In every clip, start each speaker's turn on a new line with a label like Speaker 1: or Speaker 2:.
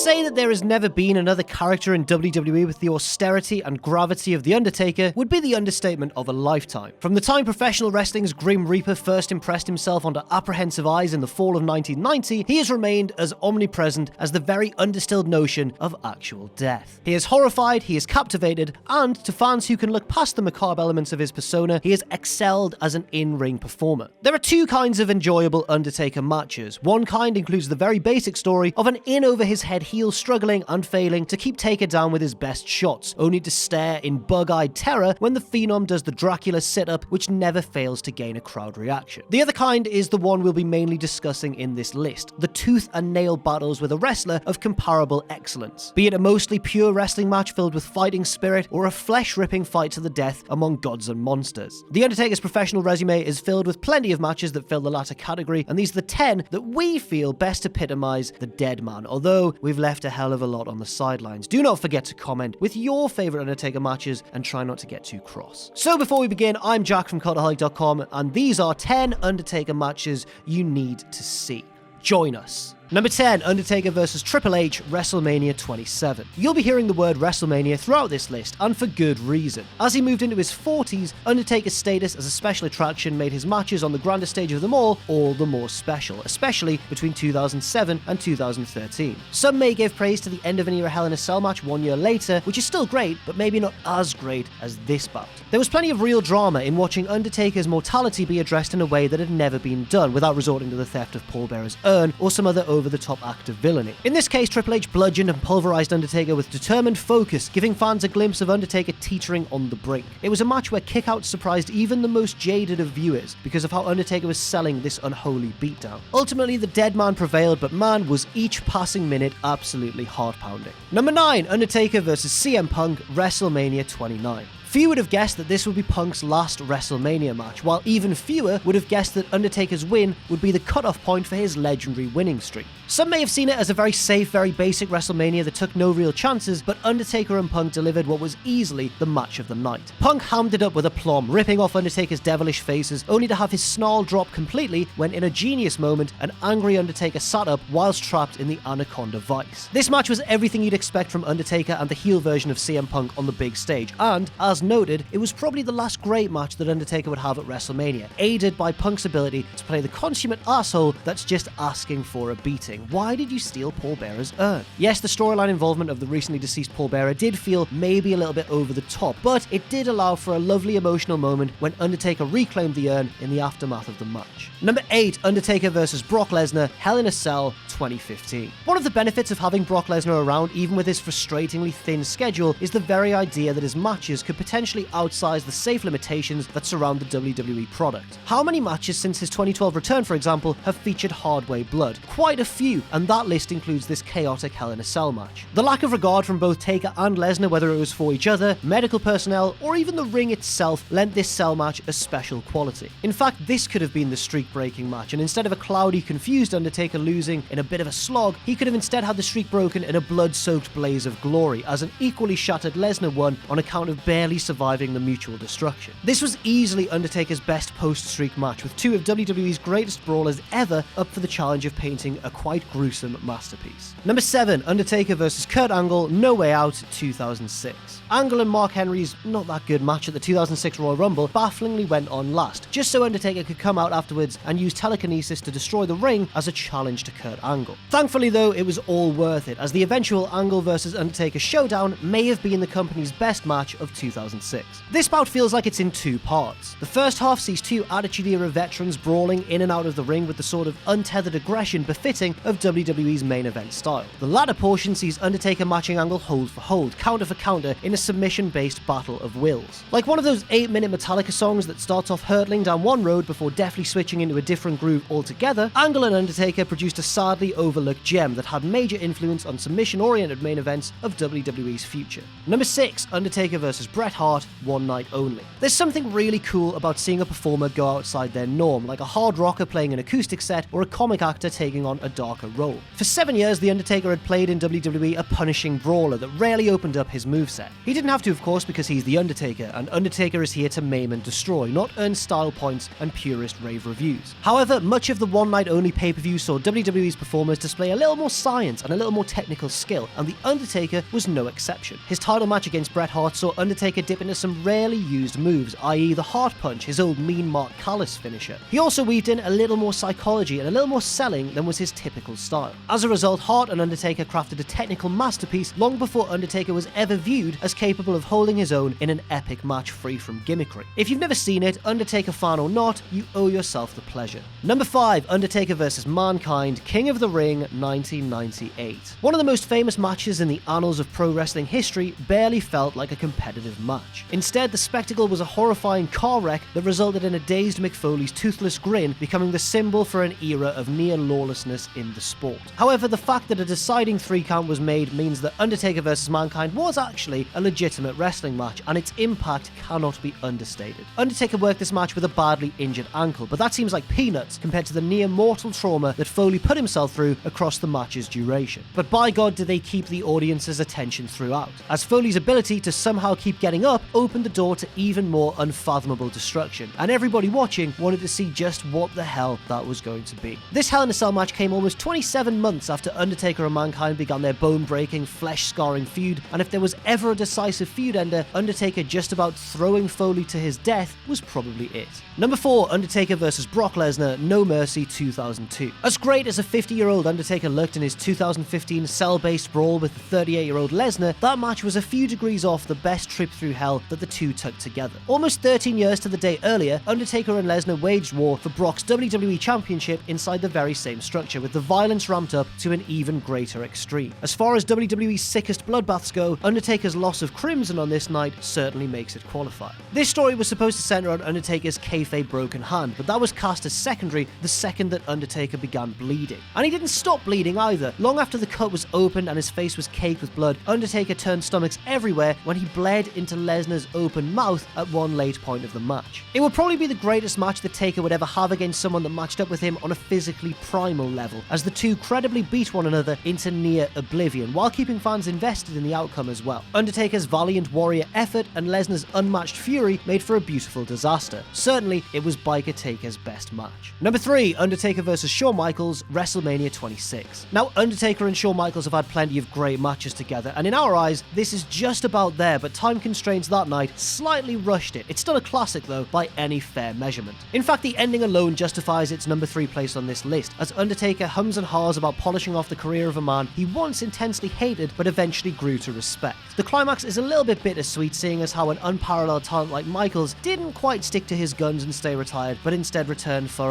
Speaker 1: say that there has never been another character in WWE with the austerity and gravity of The Undertaker would be the understatement of a lifetime. From the time professional wrestling's Grim Reaper first impressed himself onto apprehensive eyes in the fall of 1990, he has remained as omnipresent as the very undistilled notion of actual death. He is horrified, he is captivated, and to fans who can look past the macabre elements of his persona, he has excelled as an in-ring performer. There are two kinds of enjoyable Undertaker matches. One kind includes the very basic story of an in-over-his-head heel struggling and failing to keep Taker down with his best shots, only to stare in bug-eyed terror when the Phenom does the Dracula sit-up, which never fails to gain a crowd reaction. The other kind is the one we'll be mainly discussing in this list, the tooth and nail battles with a wrestler of comparable excellence. Be it a mostly pure wrestling match filled with fighting spirit, or a flesh-ripping fight to the death among gods and monsters. The Undertaker's professional resume is filled with plenty of matches that fill the latter category, and these are the 10 that we feel best epitomize the dead man, although we've left a hell of a lot on the sidelines. Do not forget to comment with your favourite Undertaker matches and try not to get too cross. So before we begin, I'm Jack from Cultaholic.com, and these are 10 Undertaker matches you need to see. Join us. Number 10, Undertaker vs Triple H, WrestleMania 27. You'll be hearing the word WrestleMania throughout this list, and for good reason. As he moved into his 40s, Undertaker's status as a special attraction made his matches on the grandest stage of them all the more special, especially between 2007 and 2013. Some may give praise to the end of an era Hell in a Cell match 1 year later, which is still great, but maybe not as great as this bout. There was plenty of real drama in watching Undertaker's mortality be addressed in a way that had never been done, without resorting to the theft of Paul Bearer's urn or some other over-the-top act of villainy. In this case, Triple H bludgeoned and pulverized Undertaker with determined focus, giving fans a glimpse of Undertaker teetering on the brink. It was a match where kickouts surprised even the most jaded of viewers because of how Undertaker was selling this unholy beatdown. Ultimately, the dead man prevailed, but man, was each passing minute absolutely heart-pounding. Number 9, Undertaker vs CM Punk, WrestleMania 29. Few would have guessed that this would be Punk's last WrestleMania match, while even fewer would have guessed that Undertaker's win would be the cutoff point for his legendary winning streak. Some may have seen it as a very safe, very basic WrestleMania that took no real chances, but Undertaker and Punk delivered what was easily the match of the night. Punk hammed it up with aplomb, ripping off Undertaker's devilish faces, only to have his snarl drop completely when, in a genius moment, an angry Undertaker sat up whilst trapped in the Anaconda Vice. This match was everything you'd expect from Undertaker and the heel version of CM Punk on the big stage, and, as noted, it was probably the last great match that Undertaker would have at WrestleMania, aided by Punk's ability to play the consummate asshole that's just asking for a beating. Why did you steal Paul Bearer's urn? Yes, the storyline involvement of the recently deceased Paul Bearer did feel maybe a little bit over the top, but it did allow for a lovely emotional moment when Undertaker reclaimed the urn in the aftermath of the match. Number 8, Undertaker vs Brock Lesnar, Hell in a Cell 2015. One of the benefits of having Brock Lesnar around, even with his frustratingly thin schedule, is the very idea that his matches could potentially outsize the safe limitations that surround the WWE product. How many matches since his 2012 return, for example, have featured hard-way blood? Quite a few, and that list includes this chaotic Hell in a Cell match. The lack of regard from both Taker and Lesnar, whether it was for each other, medical personnel, or even the ring itself, lent this Cell match a special quality. In fact, this could have been the streak-breaking match, and instead of a cloudy, confused Undertaker losing in a bit of a slog, he could have instead had the streak broken in a blood-soaked blaze of glory, as an equally shattered Lesnar won on account of barely surviving the mutual destruction. This was easily Undertaker's best post-streak match, with two of WWE's greatest brawlers ever up for the challenge of painting a quite gruesome masterpiece. Number 7, Undertaker vs Kurt Angle, No Way Out 2006. Angle and Mark Henry's not that good match at the 2006 Royal Rumble bafflingly went on last, just so Undertaker could come out afterwards and use telekinesis to destroy the ring as a challenge to Kurt Angle. Thankfully though, it was all worth it, as the eventual Angle vs Undertaker showdown may have been the company's best match of 2006. This bout feels like it's in two parts. The first half sees two Attitude Era veterans brawling in and out of the ring with the sort of untethered aggression befitting of WWE's main event style. The latter portion sees Undertaker matching Angle hold for hold, counter for counter, in a submission-based battle of wills. Like one of those 8-minute Metallica songs that starts off hurtling down one road before deftly switching into a different groove altogether, Angle and Undertaker produced a sadly overlooked gem that had major influence on submission-oriented main events of WWE's future. Number 6, Undertaker vs Bret Hart, One Night Only. There's something really cool about seeing a performer go outside their norm, like a hard rocker playing an acoustic set or a comic actor taking on a darker role. For 7 years, The Undertaker had played in WWE a punishing brawler that rarely opened up his moveset. He didn't have to, of course, because he's The Undertaker, and Undertaker is here to maim and destroy, not earn style points and purist rave reviews. However, much of the One Night Only pay-per-view saw WWE's performance performers display a little more science and a little more technical skill, and The Undertaker was no exception. His title match against Bret Hart saw Undertaker dip into some rarely used moves, i.e. the Heart Punch, his old mean Mark Callis finisher. He also weaved in a little more psychology and a little more selling than was his typical style. As a result, Hart and Undertaker crafted a technical masterpiece long before Undertaker was ever viewed as capable of holding his own in an epic match free from gimmickry. If you've never seen it, Undertaker fan or not, you owe yourself the pleasure. Number 5, Undertaker vs. Mankind, King of the Ring, 1998. One of the most famous matches in the annals of pro wrestling history barely felt like a competitive match. Instead, the spectacle was a horrifying car wreck that resulted in a dazed Mick Foley's toothless grin becoming the symbol for an era of near lawlessness in the sport. However, the fact that a deciding 3 count was made means that Undertaker vs. Mankind was actually a legitimate wrestling match, and its impact cannot be understated. Undertaker worked this match with a badly injured ankle, but that seems like peanuts compared to the near mortal trauma that Foley put himself through across the match's duration. But by God did they keep the audience's attention throughout, as Foley's ability to somehow keep getting up opened the door to even more unfathomable destruction, and everybody watching wanted to see just what the hell that was going to be. This Hell in a Cell match came almost 27 months after Undertaker and Mankind began their bone-breaking, flesh-scarring feud, and if there was ever a decisive feud ender, Undertaker just about throwing Foley to his death was probably it. Number 4, Undertaker vs. Brock Lesnar, No Mercy 2002. As great as a 50-year-old Undertaker looked in his 2015 cell-based brawl with the 38-year-old Lesnar, that match was a few degrees off the best trip through hell that the two took together. Almost 13 years to the day earlier, Undertaker and Lesnar waged war for Brock's WWE Championship inside the very same structure, with the violence ramped up to an even greater extreme. As far as WWE's sickest bloodbaths go, Undertaker's loss of Crimson on this night certainly makes it qualify. This story was supposed to center on Undertaker's kayfabe broken hand, but that was cast as secondary the second that Undertaker began bleeding. And he didn't stop bleeding either. Long after the cut was opened and his face was caked with blood, Undertaker turned stomachs everywhere when he bled into Lesnar's open mouth at one late point of the match. It would probably be the greatest match that Taker would ever have against someone that matched up with him on a physically primal level, as the two credibly beat one another into near oblivion, while keeping fans invested in the outcome as well. Undertaker's valiant warrior effort and Lesnar's unmatched fury made for a beautiful disaster. Certainly, it was Biker Taker's best match. Number 3, Undertaker vs. Shawn Michaels, WrestleMania 26. Now, Undertaker and Shawn Michaels have had plenty of great matches together, and in our eyes, this is just about there, but time constraints that night slightly rushed it. It's still a classic though, by any fair measurement. In fact, the ending alone justifies its number 3 place on this list, as Undertaker hums and haws about polishing off the career of a man he once intensely hated but eventually grew to respect. The climax is a little bit bittersweet, seeing as how an unparalleled talent like Michaels didn't quite stick to his guns and stay retired, but instead returned for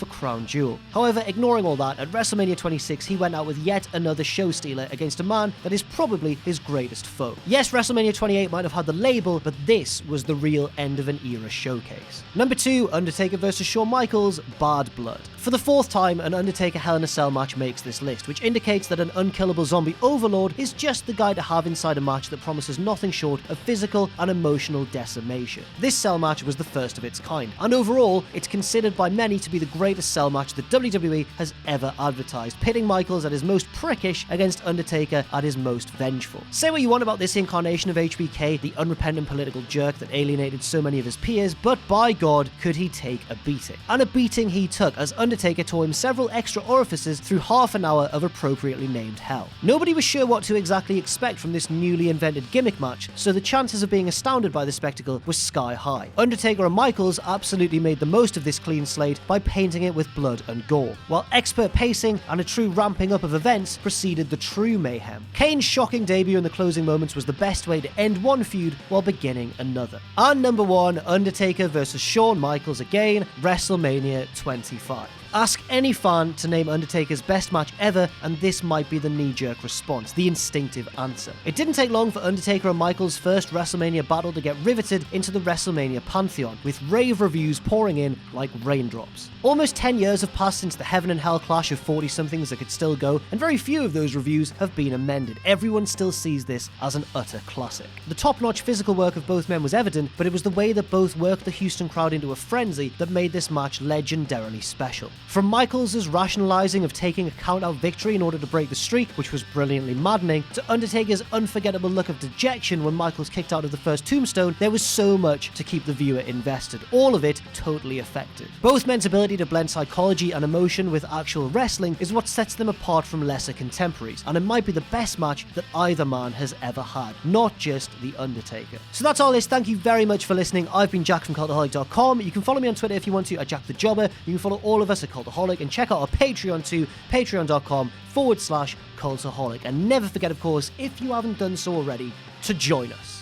Speaker 1: Crown Jewel. However, ignoring all that, at WrestleMania 26 he went out with yet another show stealer against a man that is probably his greatest foe. Yes, WrestleMania 28 might have had the label, but this was the real end of an era showcase. Number 2, Undertaker vs. Shawn Michaels, Bad Blood. For the 4th time, an Undertaker Hell in a Cell match makes this list, which indicates that an unkillable zombie overlord is just the guy to have inside a match that promises nothing short of physical and emotional decimation. This cell match was the first of its kind, and overall, it's considered by many to be the greatest cell match that WWE has ever advertised, pitting Michaels at his most prickish against Undertaker at his most vengeful. Say what you want about this incarnation of HBK, the unrepentant political jerk that alienated so many of his peers, but by God, could he take a beating. And a beating he took, as Undertaker tore him several extra orifices through half an hour of appropriately named hell. Nobody was sure what to exactly expect from this newly invented gimmick match, so the chances of being astounded by the spectacle were sky high. Undertaker and Michaels absolutely made the most of this clean slate by painting it with blood and gore, while expert pacing and a true ramping up of events preceded the true mayhem. Kane's shocking debut in the closing moments was the best way to end one feud while beginning another. And number 1, Undertaker vs. Shawn Michaels again, WrestleMania 25. Ask any fan to name Undertaker's best match ever, and this might be the knee-jerk response, the instinctive answer. It didn't take long for Undertaker and Michaels' first WrestleMania battle to get riveted into the WrestleMania pantheon, with rave reviews pouring in like raindrops. Almost 10 years have passed since the Heaven and Hell clash of 40-somethings that could still go, and very few of those reviews have been amended. Everyone still sees this as an utter classic. The top-notch physical work of both men was evident, but it was the way that both worked the Houston crowd into a frenzy that made this match legendarily special. From Michaels' rationalizing of taking a count-out victory in order to break the streak, which was brilliantly maddening, to Undertaker's unforgettable look of dejection when Michaels kicked out of the first tombstone, there was so much to keep the viewer invested. All of it totally effective. Both men's ability to blend psychology and emotion with actual wrestling is what sets them apart from lesser contemporaries, and it might be the best match that either man has ever had, not just The Undertaker. So that's all this. Thank you very much for listening. I've been Jack from Cultaholic.com. You can follow me on Twitter if you want to, at Jack the Jobber. You can follow all of us at Cultaholic, and check out our Patreon too, patreon.com/Cultaholic. And never forget, of course, if you haven't done so already, to join us.